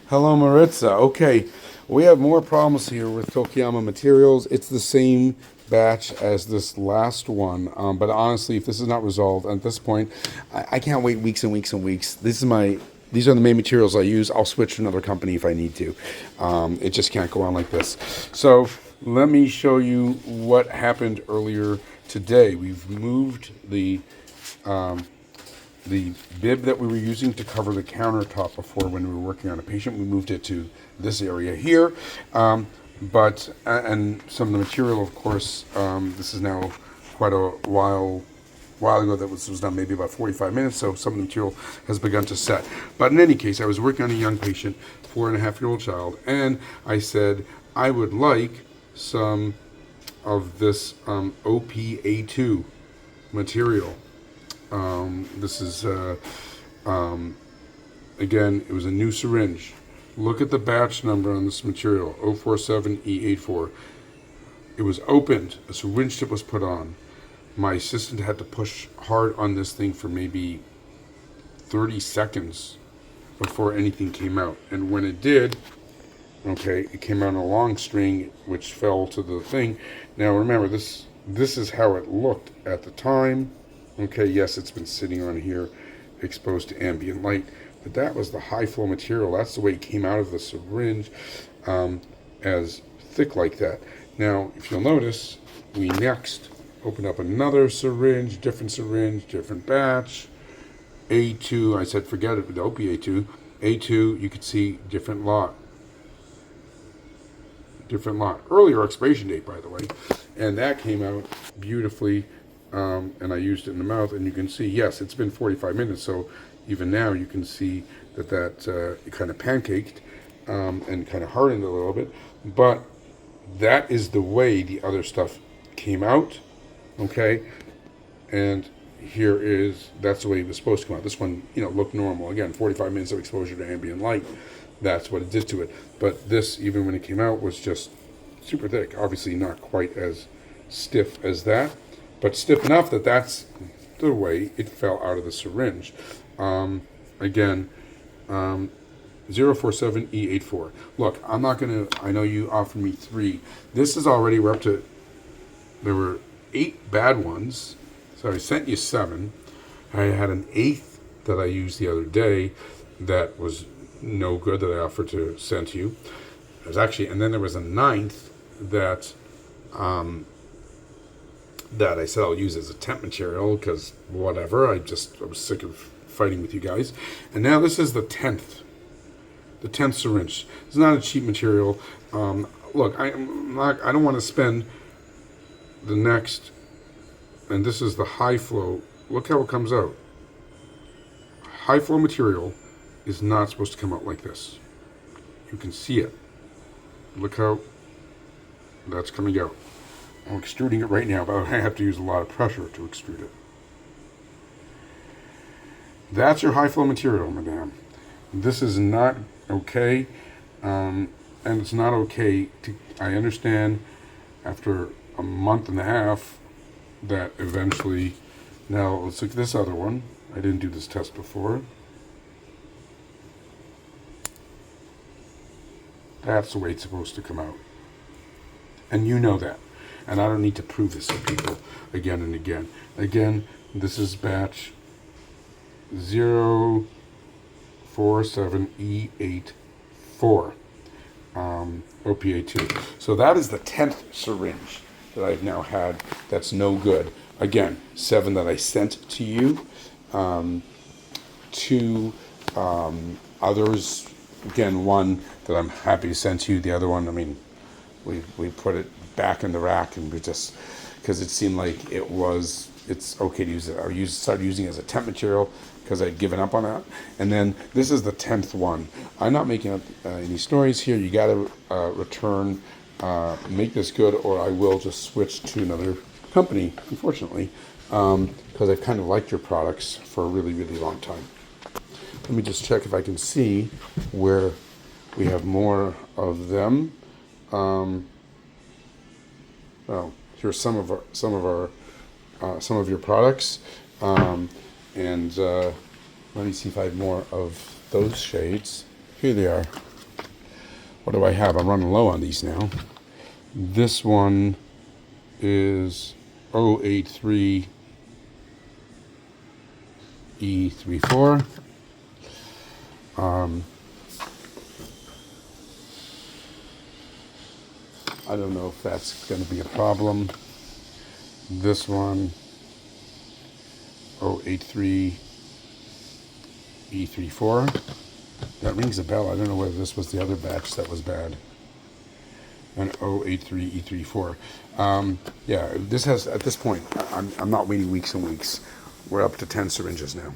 Hello, Maritza. Okay, we have more problems here with Tokiyama materials. It's the same batch as this last one, but honestly, if this is not resolved at this point, I can't wait weeks and weeks and weeks. These are the main materials I use. I'll switch to another company if I need to. It just can't go on like this. So let me show you what happened earlier today. We've moved the bib that we were using to cover the countertop before when we were working on a patient. We moved it to this area here. And some of the material, of course, this is now quite a while ago that this was done, maybe about 45 minutes, so some of the material has begun to set. But in any case, I was working on a young patient, 4.5-year-old child, and I said I would like some of this OPA2 material. This is, again, it was a new syringe. Look at the batch number on this material, 047E84. It was opened, a syringe tip was put on. My assistant had to push hard on this thing for maybe 30 seconds before anything came out. And when it did, okay, it came out in a long string, which fell to the thing. Now remember, this is how it looked at the time. Okay, yes, it's been sitting on here exposed to ambient light, but that was the high flow material. That's the way it came out of the syringe, as thick like that. Now, if you'll notice, we next opened up another syringe, different batch. A2, I said forget it, the OPA2. A2, you could see different lot. Earlier expiration date, by the way. And that came out beautifully. And I used it in the mouth, and you can see, yes, it's been 45 minutes, so even now you can see that it kind of pancaked and kind of hardened a little bit, but that is the way the other stuff came out, okay? And that's the way it was supposed to come out. This one, looked normal. Again, 45 minutes of exposure to ambient light, that's what it did to it. But this, even when it came out, was just super thick. Obviously not quite as stiff as that, but stiff enough that that's the way it fell out of the syringe. Again, 047E84. Look, I'm not going to, I know you offered me 3. This is already, there were 8 bad ones, so I sent you 7. I had an 8th that I used the other day that was no good that I offered to send to you. It was actually, and then there was a 9th that I said I'll use as a temp material because whatever, I was sick of fighting with you guys. And now this is the 10th syringe. It's not a cheap material. Look, I don't want to spend the next, and this is the high flow. Look how it comes out. High flow material is not supposed to come out like this. You can see it. Look how that's coming out. I'm extruding it right now, but I have to use a lot of pressure to extrude it. That's your high flow material, madame. This is not okay, and it's not okay I understand after a month and a half that eventually, now let's look at this other one. I didn't do this test before. That's the way it's supposed to come out. And you know that. And I don't need to prove this to people again and again. Again, this is batch 047E84, OPA2. So that is the 10th syringe that I've now had that's no good. Again, 7 that I sent to you. 2 others, again, 1 that I'm happy to send to you. The other one, I mean, we put it back in the rack, and we just, because it seemed like it's okay to use it. I started using it as a temp material because I'd given up on that. And then this is the 10th one. I'm not making up any stories here. You got to return, make this good, or I will just switch to another company, unfortunately, because I've kind of liked your products for a really, really long time. Let me just check if I can see where we have more of them. Well, here's some of your products, and let me see if I have more of those shades. Here they are. What do I have? I'm running low on these now. This one is 083 E34. I don't know if that's going to be a problem. This one, 083 E34. That rings a bell. I don't know whether this was the other batch that was bad. And 083 E34. Yeah, this has, at this point, I'm not waiting weeks and weeks. We're up to 10 syringes now.